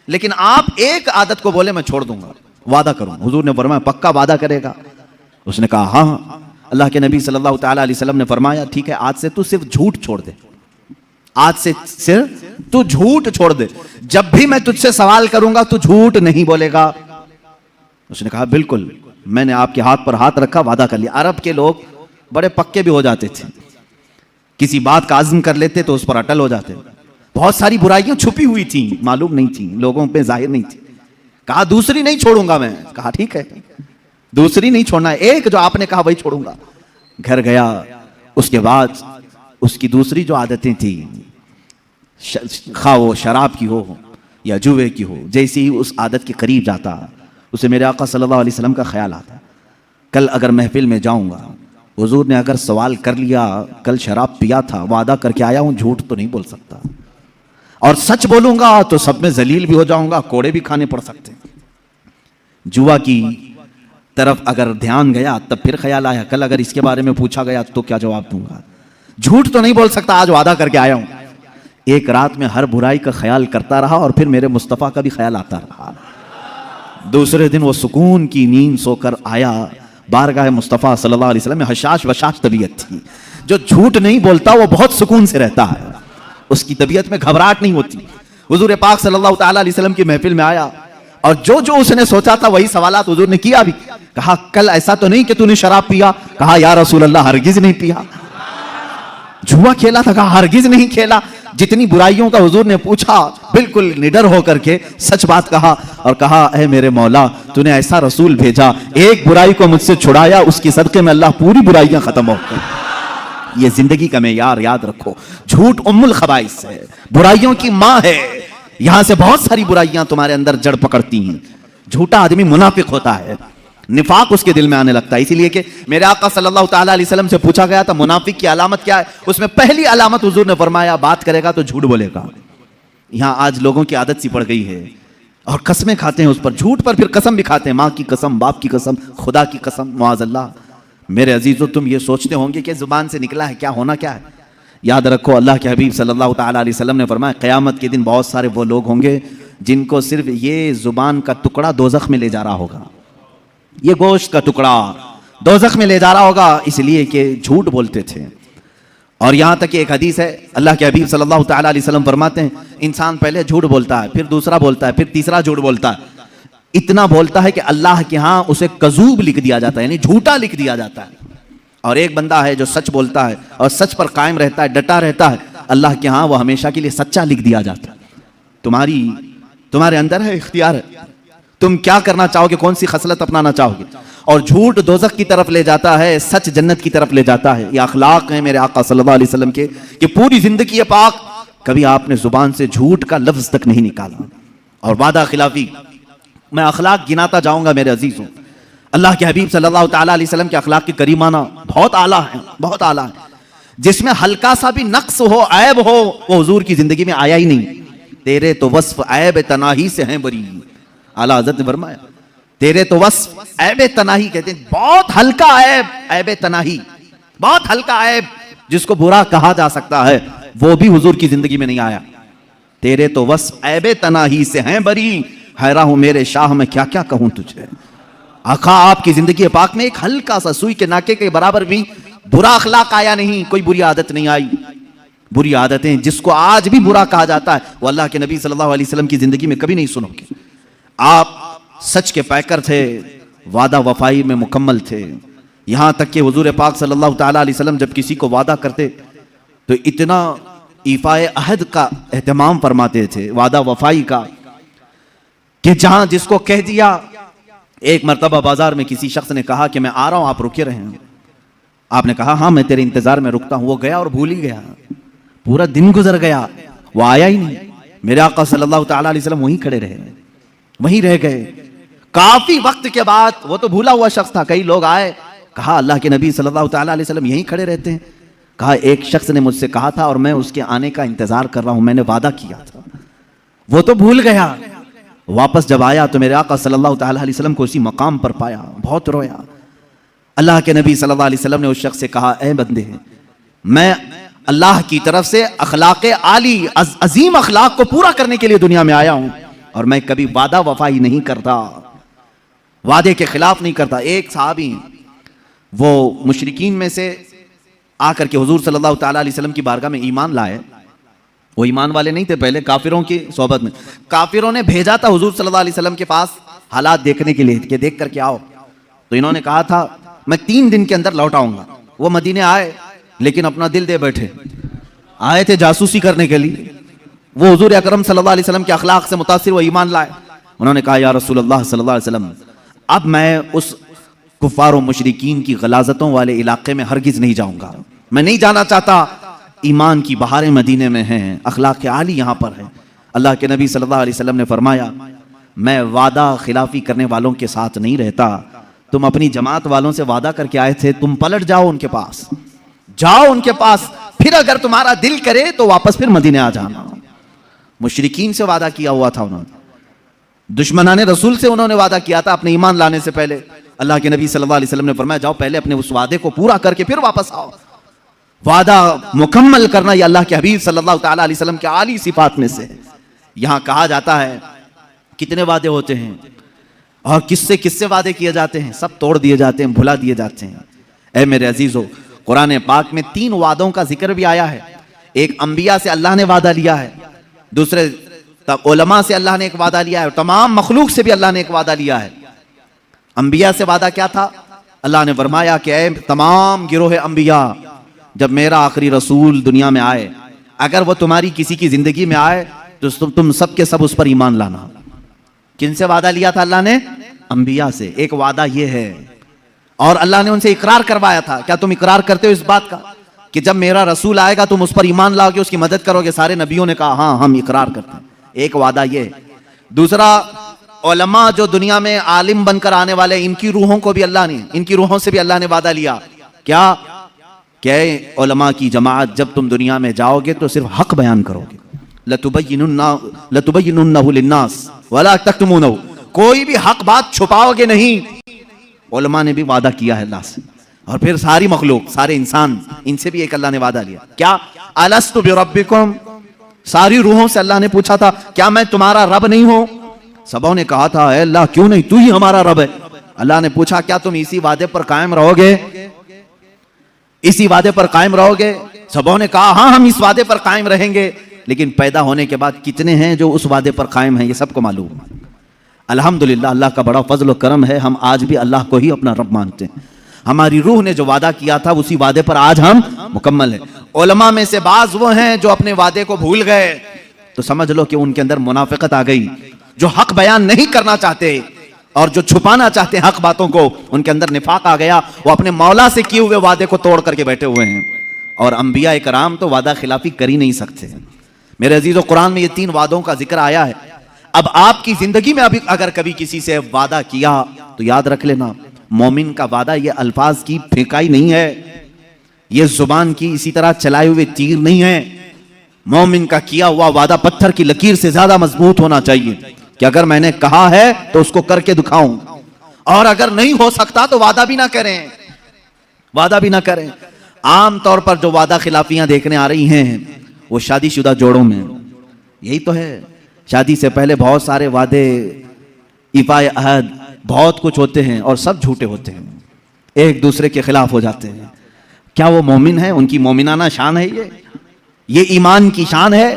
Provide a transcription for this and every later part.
लेकिन आप एक आदत को बोले मैं छोड़ दूंगा, वादा करूं। हुजूर ने फरमाया पक्का वादा करेगा? उसने कहा हाँ। अल्लाह के नबी सल्लल्लाहु तआला अलैहि वसल्लम ने फरमाया ठीक है, आज से तू सिर्फ झूठ छोड़ दे, आज से सिर्फ तू झूठ छोड़ दे, जब भी मैं तुझसे सवाल करूंगा तू झूठ नहीं बोलेगा। उसने कहा बिल्कुल, मैंने आपके हाथ पर हाथ रखा, वादा कर लिया। अरब के लोग बड़े पक्के भी हो जाते थे, किसी बात का आज़म कर लेते तो उस पर अटल हो जाते। बहुत सारी बुराइयां छुपी हुई थी, मालूम नहीं थी, लोगों पे जाहिर नहीं थी। कहा दूसरी नहीं छोड़ूंगा मैं। कहा ठीक है, दूसरी नहीं छोड़ना है, एक जो आपने कहा वही छोड़ूंगा। घर गया, उसके बाद उसकी दूसरी जो आदतें थी, खा वो शराब की हो या जुए की हो, जैसे ही उस आदत के करीब जाता उसे मेरे आका सल्लल्लाहु अलैहि वसल्लम का ख्याल आता, कल अगर महफिल में जाऊंगा, हुजूर ने अगर सवाल कर लिया कल शराब पिया था, वादा करके आया हूं, झूठ तो नहीं बोल सकता, और सच बोलूंगा तो सब में जलील भी हो जाऊंगा, कोड़े भी खाने पड़ सकते। जुआ की तरफ अगर ध्यान गया तब फिर ख्याल आया कल अगर इसके बारे में पूछा गया तो क्या जवाब दूंगा, झूठ तो नहीं बोल सकता, आज वादा करके आया हूं। एक रात में हर बुराई का ख्याल करता रहा और फिर मेरे मुस्तफ़ा का भी ख्याल आता रहा। दूसरे दिन वो सुकून की नींद सोकर आया, बारगाह मुस्तफ़ा सल्लल्लाहु अलैहि वसल्लम में हशाश बशाश तबीयत थी। जो झूठ नहीं बोलता वो बहुत सुकून से रहता है, उसकी तबीयत में घबराहट नहीं होती। हुजूर पाक सल्लल्लाहु तआला अलैहि वसल्लम की महफिल में आया और जो जो उसने सोचा था वही सवालात हुजूर ने किया भी। कहा कल ऐसा तो नहीं कि तूने शराब पिया? कहा या रसूल अल्लाह हरगिज नहीं पिया। जुआ खेला था? कहा हरगिज नहीं खेला। जितनी बुराइयों का हुजूर ने पूछा बिल्कुल निडर होकर के सच बात कहा और कहा ऐ मेरे मौला, तूने ऐसा रसूल भेजा, एक बुराई को मुझसे छुड़ाया, उसकी सदके में अल्लाह पूरी बुराइयां खत्म हो गई। ये जिंदगी का मेयार याद रखो, झूठ उम्मुल खबाइस है, बुराइयों की मां है। यहां से बहुत सारी बुराइयां तुम्हारे अंदर जड़ पकड़ती हैं। झूठा आदमी मुनाफिक होता है, निफाक उसके दिल में आने लगता है। इसीलिए कि मेरे आका सल्लल्लाहु तआला अलैहि वसल्लम से पूछा गया था मुनाफिक की अलामत क्या है, उसमें पहली अलामत हुजूर ने फरमाया बात करेगा तो झूठ बोलेगा। यहां आज लोगों की आदत सी पड़ गई है और कसमें खाते हैं उस पर, झूठ पर फिर कसम भी खाते हैं, माँ की कसम, बाप की कसम, खुदा की कसम, मुआज़ल्लाह। मेरे अजीजों, तुम ये सोचते होंगे कि जुबान से निकला है क्या, होना क्या है? याद रखो, अल्लाह के हबीब सल्लल्लाहु तआला अलैहि वसल्लम ने फरमाया क़यामत के दिन बहुत सारे वो लोग होंगे जिनको सिर्फ ये जुबान का टुकड़ा दोज़ख में ले जा रहा होगा, ये गोश्त का टुकड़ा दोज़ख में ले जा रहा होगा, इसलिए कि झूठ बोलते थे। और यहां तक कि एक हदीस है, अल्लाह के हबीब सल्लल्लाहु तआला अलैहि वसल्लम फरमाते हैं इंसान पहले झूठ बोलता है, फिर दूसरा बोलता है, फिर तीसरा झूठ बोलता है, इतना बोलता है कि अल्लाह के यहां उसे कज़ूब लिख दिया जाता है, यानी झूठा लिख दिया जाता है। और एक बंदा है जो सच बोलता है और सच पर कायम रहता है, डटा रहता है, अल्लाह के यहां वो हमेशा के लिए सच्चा लिख दिया जाता है। तुम्हारे अंदर है इख्तियार है, तुम क्या करना चाहोगे, कौन सी खसलत अपनाना चाहोगे। और झूठ दोज़ख की तरफ ले जाता है, सच जन्नत की तरफ ले जाता है। ये अखलाक है मेरे आका सल्लल्लाहु अलैहि वसल्लम के कि पूरी जिंदगी ये पाक कभी आपने जुबान से झूठ का लफ्ज तक नहीं निकाला। और वादा खिलाफी, मैं अखलाक गिनाता जाऊंगा मेरे अजीजों। अल्लाह के हबीब सल्लल्लाहु तआला अलैहि वसल्लम के अखलाक की करीमाना बहुत आला है, बहुत आला है। जिसमें हल्का सा भी नक्स हो, ऐब हो, वो हुजूर की जिंदगी में आया ही नहीं। तेरे तो वस्फ ऐब तनाही से हैं बरी, आला हज़रत ने फरमाया तेरे तो वस्फ ऐब तनाही, कहते हैं बहुत हल्का ऐब, ऐब तनाही, बहुत हल्का ऐब जिसको बुरा कहा जा सकता है, वो भी हुजूर की जिंदगी में नहीं आया। तेरे तो वस्फ ऐब तनाही से हैं बरी, हैरान हूं मेरे शाह मैं क्या क्या कहूं तुझे। आका आपकी जिंदगी पाक में एक हल्का सा सुई के नाके के बराबर भी बुरा अखलाक आया नहीं, कोई बुरी आदत नहीं आई। बुरी आदतें जिसको आज भी बुरा कहा जाता है वो अल्लाह के नबी सल्लल्लाहु अलैहि वसल्लम की जिंदगी में कभी नहीं सुनोगे। आप सच के पैकर थे, वादा वफाई में मुकम्मल थे। यहां तक कि हुजूर पाक सल्लल्लाहु तआला अलैहि वसल्लम जब किसी को वादा करते तो इतना ईफाए अहद का एहतमाम फरमाते थे, वादा वफाई का, कि जहां जिसको कह दिया। एक मरतबा बाजार में किसी शख्स ने कहा कि मैं आ रहा हूं, आप रुके रहे हैं। आपने कहा हाँ मैं तेरे इंतजार में रुकता हूं। वो गया और भूल ही गया, पूरा दिन गुजर गया, वो आया ही नहीं। मेरे आका सल्लल्लाहु तआला अलैहि वसल्लम वहीं खड़े रहे, वहीं रह गए। काफी वक्त के बाद, वो तो भूला हुआ शख्स था, कई लोग आए, कहा अल्लाह के नबी सल्लल्लाहु तआला अलैहि वसल्लम यहीं खड़े रहते हैं। कहा एक शख्स ने मुझसे कहा था और मैं उसके आने का इंतजार कर रहा हूं, मैंने वादा किया था। वो तो भूल गया। वापस जब आया तो मेरे आका सल्लल्लाहु तआला अलैहि वसल्लम को उसी मकाम पर पाया, बहुत रोया। अल्लाह के नबी सल्लल्लाहु अलैहि वसल्लम ने उस शख्स से कहा ऐ बंदे, मैं अल्लाह की तरफ से अखलाक आली, अजीम अखलाक को पूरा करने के लिए दुनिया में आया हूं। और मैं कभी वादा वफाई नहीं करता, वादे के खिलाफ नहीं करता। एक साहबी वो मुशरिकीन में से आकर के हुजूर सल्लल्लाहु ताला अलैहि वसल्लम की बारगाह में ईमान लाए। वो ईमान वाले नहीं थे, पहले काफिरों की सोहबत में। काफिरों ने भेजा था हुजूर सल्लल्लाहु अलैहि वसल्लम के पास हालात देखने के लिए कि देख करके आओ। तो इन्होंने कहा था मैं 3 दिन के अंदर लौट आऊंगा। वो मदीने आए लेकिन अपना दिल दे बैठे, आए थे जासूसी करने के लिए। वो हुजूर अकरम सल्लल्लाहु अलैहि वसल्लम के अखलाक से मुतासिर वो ईमान लाए। उन्होंने कहा या रसूल अल्लाह सल्लल्लाहु अलैहि वसल्लम, अब मैं उस कुफार और मुशरिकीन की गलाजतों वाले इलाके में हरगिज नहीं जाऊंगा, मैं नहीं जाना चाहता। ईमान की बहारें मदीने में हैं, अखलाक आली यहाँ पर है। अल्लाह के नबी सल्लल्लाहु अलैहि वसल्लम ने फरमाया मैं वादा खिलाफी करने वालों के साथ नहीं रहता। तुम अपनी जमात वालों से वादा करके आए थे, तुम पलट जाओ उनके पास, जाओ उनके पास, फिर अगर तुम्हारा दिल करे तो वापस फिर मदीने आ जाना। मुशरिकीन से वादा किया हुआ था उन्होंने, दुश्मनाने रसूल से उन्होंने वादा किया था अपने ईमान लाने से पहले। अल्लाह के नबी सल्लल्लाहु अलैहि वसल्लम ने फरमाया जाओ पहले अपने उस वादे को पूरा करके फिर वापस आओ। वादा मुकम्मल करना यह अल्लाह के हबीब सल्लल्लाहु ताला अलैहि वसल्लम के आली सिफात में से। यहां कहा जाता है कितने वादे होते हैं और किससे किससे वादे किए जाते हैं, सब तोड़ दिए जाते हैं, भुला दिए जाते हैं। ऐ मेरे अजीजों, कुरान पाक में 3 वादों का जिक्र भी आया है। एक अंबिया से अल्लाह ने वादा लिया है, दूसरे उलमा से अल्लाह ने एक वादा लिया है, और तमाम मखलूक से भी अल्लाह ने एक वादा लिया है। अंबिया से वादा क्या था? अल्लाह ने फरमाया कि ऐ तमाम गिरोह अंबिया, जब मेरा आखिरी रसूल दुनिया में आए, अगर वो तुम्हारी किसी की जिंदगी में आए तो तुम सब के सब उस पर ईमान लाना। किनसे वादा लिया था अल्लाह ने? अंबिया से। एक वादा ये है, और अल्लाह ने उनसे इकरार करवाया था। क्या तुम इकरार करते हो इस बात का कि जब मेरा रसूल आएगा तुम उस पर ईमान लाओगे, उसकी मदद करोगे? सारे नबियों ने कहा हाँ हम इकरार करते हैं। एक वादा ये। दूसरा, उलमा जो दुनिया में आलिम बनकर आने वाले, इनकी रूहों को भी अल्लाह ने, इनकी रूहों से भी अल्लाह ने वादा लिया। क्या? क्या उलमा की जमात जब तुम दुनिया में जाओगे तो सिर्फ हक बयान करोगे। लतुबय्यिनुन्नहु लिन्नास वला तक्तुमूनहु, कोई भी हक बात छुपाओगे नहीं। उलमा ने भी वादा किया है अल्लाह से। और फिर सारी मखलूक, सारे इंसान, इनसे भी एक अल्लाह ने वादा लिया। क्या? अलस्तु बिरब्बिकुम, सारी रूहों से अल्लाह ने पूछा था क्या मैं तुम्हारा रब नहीं हूं? सबों ने कहा था अल्लाह क्यों नहीं, तू ही हमारा रब है। अल्लाह ने पूछा क्या तुम इसी वादे पर कायम रहोगे? इसी वादे पर कायम रहोगे? सबों ने कहा हाँ हम इस वादे पर कायम रहेंगे। लेकिन पैदा होने के बाद कितने हैं जो उस वादे पर कायम हैं, ये सबको मालूम है। अल्हम्दुलिल्लाह, अल्लाह का बड़ा फजल और करम है, हम आज भी अल्लाह को ही अपना रब मानते हैं। हमारी रूह ने जो वादा किया था उसी वादे पर आज हम मुकम्मल है। उलमा में से बाज वो हैं जो अपने वादे को भूल गए, तो समझ लो कि उनके अंदर मुनाफिकत आ गई। जो हक बयान नहीं करना चाहते और जो छुपाना चाहते हैं हक बातों को, उनके अंदर निफाक आ गया। वो अपने मौला से किए हुए वादे को तोड़ करके बैठे हुए हैं। और अंबिया कराम तो वादा खिलाफी कर ही नहीं सकते। मेरे अजीजों, कुरान में ये 3 वादों का जिक्र आया है। अब आपकी जिंदगी में अभी अगर कभी किसी से वादा किया तो याद रख लेना, मोमिन का वादा ये अल्फाज की फेंकाई नहीं है, ये जुबान की इसी तरह चलाए हुए तीर नहीं है। मोमिन का किया हुआ वादा पत्थर की लकीर से ज्यादा मजबूत होना चाहिए कि अगर मैंने कहा है तो उसको करके दिखाऊं, और अगर नहीं हो सकता तो वादा भी ना करें, वादा भी ना करें। आम तौर पर जो वादा खिलाफियां देखने आ रही हैं वो शादीशुदा जोड़ों में यही तो है। शादी से पहले बहुत सारे वादे, इफ़ाए अहद, बहुत कुछ होते हैं और सब झूठे होते हैं, एक दूसरे के खिलाफ हो जाते हैं। क्या वो मोमिन है? उनकी मोमिनाना शान है ये ईमान की शान है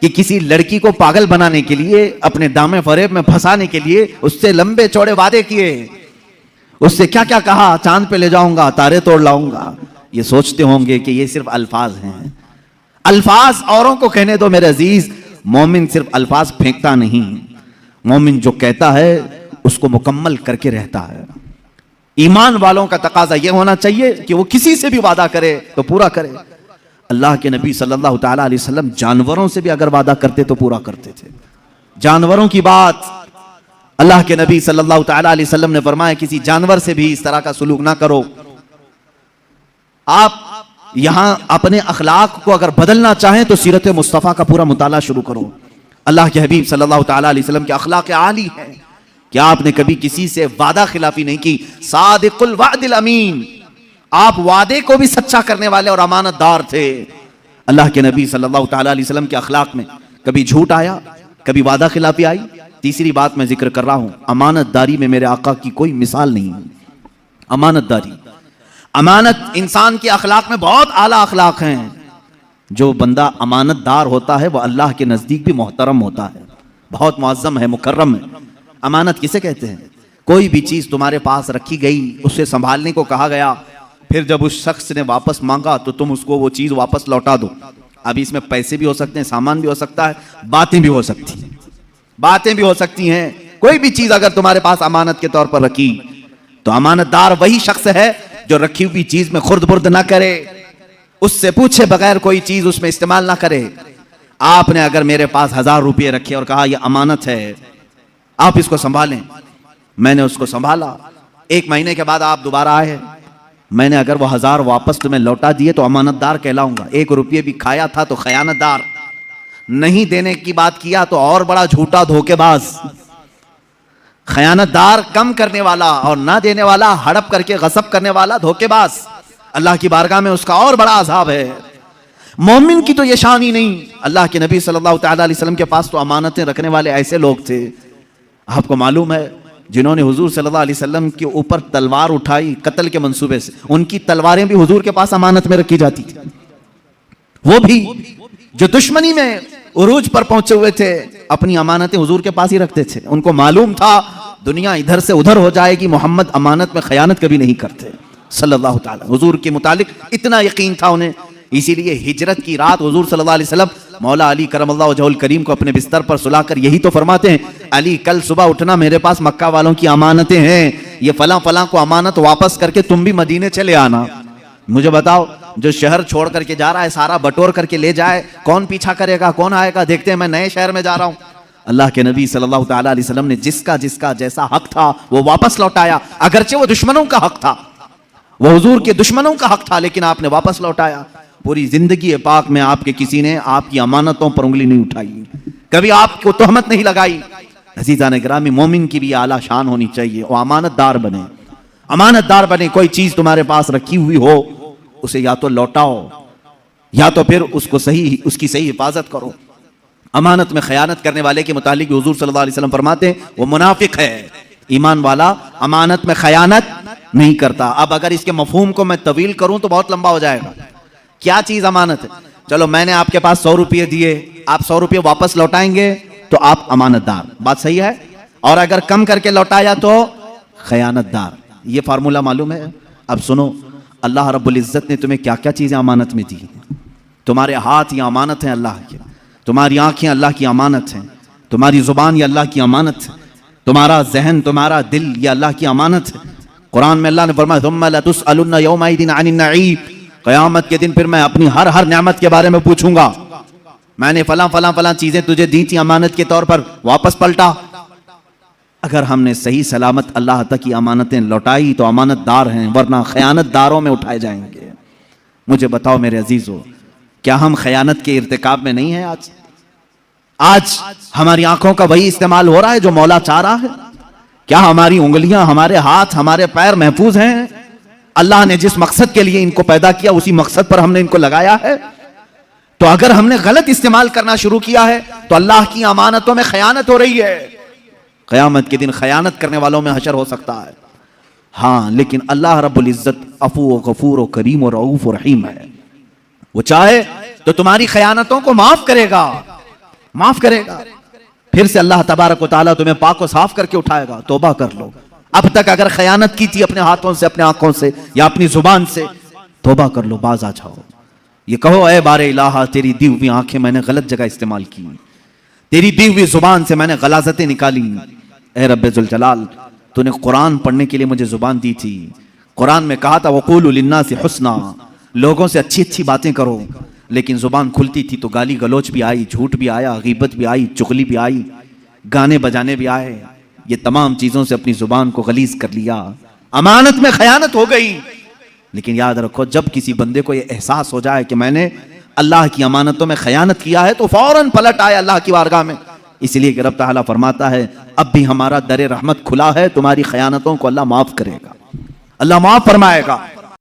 कि किसी लड़की को पागल बनाने के लिए, अपने दामे फरेब में फंसाने के लिए उससे लंबे चौड़े वादे किए, उससे क्या क्या कहा, चांद पे ले जाऊंगा, तारे तोड़ लाऊंगा। ये सोचते होंगे कि ये सिर्फ अल्फाज हैं। अल्फाज औरों को कहने दो मेरे अजीज, मोमिन सिर्फ अल्फाज फेंकता नहीं, मोमिन जो कहता है उसको मुकम्मल करके रहता है। ईमान वालों का तकाजा यह होना चाहिए कि वो किसी से भी वादा करे तो पूरा करे। अल्लाह के नबी सल्लल्लाहु ताला अलैहि वसल्लम जानवरों से भी अगर वादा करते तो पूरा करते थे। जानवरों की बात, अल्लाह के नबी सल्लल्लाहु ताला अलैहि वसल्लम ने फरमाया किसी जानवर से भी इस तरह का सुलूक ना करो। आप यहां अपने अखलाक को अगर बदलना चाहें तो सीरत मुस्तफ़ा का पूरा मुताला शुरू करो। अल्लाह के हबीब सल्लल्लाहु ताला अलैहि वसल्लम के अखलाक आली है। क्या आपने कभी किसी से वादा खिलाफी नहीं की? सादिकुल वादिल अमीन, आप वादे को भी सच्चा करने वाले और अमानतदार थे। अल्लाह के नबी सल्लल्लाहु ताला अलैहि वसल्लम के अखलाक में कभी झूठ आया, कभी वादा खिलाफी आई? तीसरी बात मैं जिक्र कर रहा हूं, अमानतदारी में मेरे आका की कोई मिसाल नहीं है। अमानतदारी, अमानत इंसान के अखलाक में बहुत आला अखलाक हैं। जो बंदा अमानतदार होता है वह अल्लाह के नज़दीक भी मोहतरम होता है, बहुत मुअज़्ज़म है, मुकर्रम है। अमानत किसे कहते हैं? कोई भी चीज़ तुम्हारे पास रखी गई, उसे संभालने को कहा गया, फिर जब उस शख्स ने वापस मांगा तो तुम उसको वो चीज़ वापस लौटा दो। अभी इसमें पैसे भी हो सकते हैं, सामान भी हो सकता है, बातें भी हो सकती हैं, बातें भी हो सकती हैं। कोई भी चीज़ अगर तुम्हारे पास अमानत के तौर पर रखी तो अमानतदार वही शख्स है जो रखी हुई चीज़ में खुर्द बुर्द ना करे, उससे पूछे बगैर कोई चीज़ उसमें इस्तेमाल ना करे। आपने अगर मेरे पास 1000 रुपये रखे और कहा यह अमानत है, आप इसको संभालें, मैंने उसको संभाला, 1 महीने के बाद आप दोबारा आए, मैंने अगर वो 1000 वापस तुम्हें लौटा दिए तो अमानतदार कहलाऊंगा। 1 रुपये भी खाया था तो खयानतदार, नहीं देने की बात किया तो और बड़ा झूठा धोखेबाज। खयानतदार कम करने वाला और ना देने वाला, हड़प करके गसब करने वाला धोखेबाज, अल्लाह की बारगाह में उसका और बड़ा अजाब है। मोमिन की तो ये शान ही नहीं। अल्लाह के नबी सल्लल्लाहु अलैहि वसल्लम के पास तो अमानतें रखने वाले ऐसे लोग थे, आपको मालूम है, जिन्होंने हुजूर सल्लल्लाहु अलैहि वसल्लम के ऊपर तलवार उठाई कत्ल के मंसूबे से, उनकी तलवारें भी हुजूर के पास अमानत में रखी जाती थी। वो भी जो दुश्मनी में उरूज पर पहुंचे हुए थे, अपनी अमानतें हुजूर के पास ही रखते थे। उनको मालूम था दुनिया इधर से उधर हो जाएगी, मोहम्मद अमानत में खयानत कभी नहीं करते सल्लल्लाहु ताला। हुजूर के मुतालिक इतना यकीन था उन्हें, इसीलिए हिजरत की रात हुजूर सल्लल्लाहु अलैहि वसल्लम मौला अली करमल्लाहु वजहुल करीम को अपने बिस्तर पर सुलाकर यही तो फरमाते हैं, अली कल सुबह उठना, मेरे पास मक्का वालों की अमानतें हैं, ये फलां फलां को अमानत वापस करके तुम भी मदीने चले आना। मुझे बताओ, जो शहर छोड़ करके जा रहा है सारा बटोर करके ले जाए, कौन पीछा करेगा, कौन आएगा? देखते हैं मैं नए शहर में जा रहा हूं। अल्लाह के नबी सल्लल्लाहु ताला अलैहि वसल्लम ने जिसका जिसका जैसा हक था वो वापस लौटाया, अगरचे वो दुश्मनों का हक था, वो हुजूर के दुश्मनों का हक था, लेकिन आपने वापस लौटाया। पूरी जिंदगी पाक में आपके किसी ने आपकी अमानतों पर उंगली नहीं उठाई, कभी आपको तोहमत नहीं लगाई। अजीज़ान गिरामी, मोमिन की भी आला शान होनी चाहिए, वो अमानतदार बने, अमानतदार बने। कोई चीज तुम्हारे पास रखी हुई हो उसे या तो लौटाओ या तो फिर उसकी सही हिफाजत करो। अमानत में खयानत करने वाले के मुतालिक हुजूर सल्लल्लाहु अलैहि वसल्लम फरमाते हैं वो मुनाफिक है, ईमान वाला अमानत में खयानत नहीं करता। अब अगर इसके मफहूम को मैं तवील करूं तो बहुत लंबा हो जाएगा। क्या चीज अमानत है? चलो मैंने आपके पास 100 रुपये दिए, आप 100 रुपये वापस लौटाएंगे तो आप अमानतदार, बात सही है। और अगर कम करके लौटाया तो खयानतदार। ये फार्मूला मालूम है? अब सुनो, अल्लाह रब्बुल इज्जत ने तुम्हें क्या क्या चीजें अमानत में दी। तुम्हारे हाथ ये अमानत हैं अल्लाह के, तुम्हारी आंखें अल्लाह की अमानत हैं, तुम्हारी जुबान ये अल्लाह की अमानत है, तुम्हारा जहन, तुम्हारा दिल ये अल्लाह की अमानत है। कुरान में अल्लाह ने फरमाया थुम्मा लतुसअलुन्ना यौमइदिन अनिन नईम, क़यामत के दिन फिर मैं अपनी हर नेमत के बारे में पूछूंगा। मैंने फलां फलां फलां चीजें तुझे दी थी अमानत के तौर पर, वापस पलटा। अगर हमने सही सलामत अल्लाह तक की अमानतें लौटाई तो अमानतदार हैं, वरना खयानतदारों में उठाए जाएंगे। मुझे बताओ मेरे अजीजों, क्या हम खयानत के इर्तिकाब में नहीं है? आज हमारी आंखों का वही इस्तेमाल हो रहा है जो मौला चाह रहा है? क्या हमारी उंगलियां, हमारे हाथ, हमारे पैर महफूज हैं? अल्लाह ने जिस मकसद के लिए इनको पैदा किया उसी मकसद पर हमने इनको लगाया है। तो अगर हमने गलत इस्तेमाल करना शुरू किया है तो अल्लाह की अमानतों में खयानत हो रही है। क़यामत के दिन खयानत करने वालों में हशर हो सकता है। हाँ, लेकिन अल्लाह रब्बुल इज्जत अफू व गफूर व करीम और रऊफ व रहीम है। वो चाहे तो तुम्हारी खयानतों को माफ करेगा, माफ करेगा। फिर से अल्लाह तबारक व तआला तुम्हें पाक व साफ करके उठाएगा। तौबा कर लो। अब तक अगर खयानत की थी अपने हाथों से, अपने आंखों से या अपनी जुबान से, तौबा कर लो, बाज आ जाओ। ये कहो ऐ बारे इलाहा, तेरी दी हुई आंखें मैंने गलत जगह इस्तेमाल की, तेरी दी हुई जुबान से मैंने गलाजतें निकाली। ऐ रब्बे जुल जलाल, तूने कुरान पढ़ने के लिए मुझे जुबान दी थी। कुरान में कहा था वक़ूलु लिन्नासि हुस्ना, लोगों से अच्छी अच्छी बातें करो, लेकिन जुबान खुलती थी तो गाली गलोच भी आई, झूठ भी आया, गीबत भी आई, चुगली भी आई, गाने बजाने भी आए। ये तमाम चीजों से अपनी जुबान को गलीज कर लिया, अमानत में खयानत हो गई। लेकिन याद रखो, जब किसी बंदे को ये एहसास हो जाए कि मैंने अल्लाह की अमानतों में खयानत किया है तो फौरन पलट आए अल्लाह की बारगाह में। इसलिए कि रब तआला फरमाता है अब भी हमारा दर रहमत खुला है, तुम्हारी खयानतों को अल्लाह माफ करेगा, अल्लाह माफ फरमाएगा।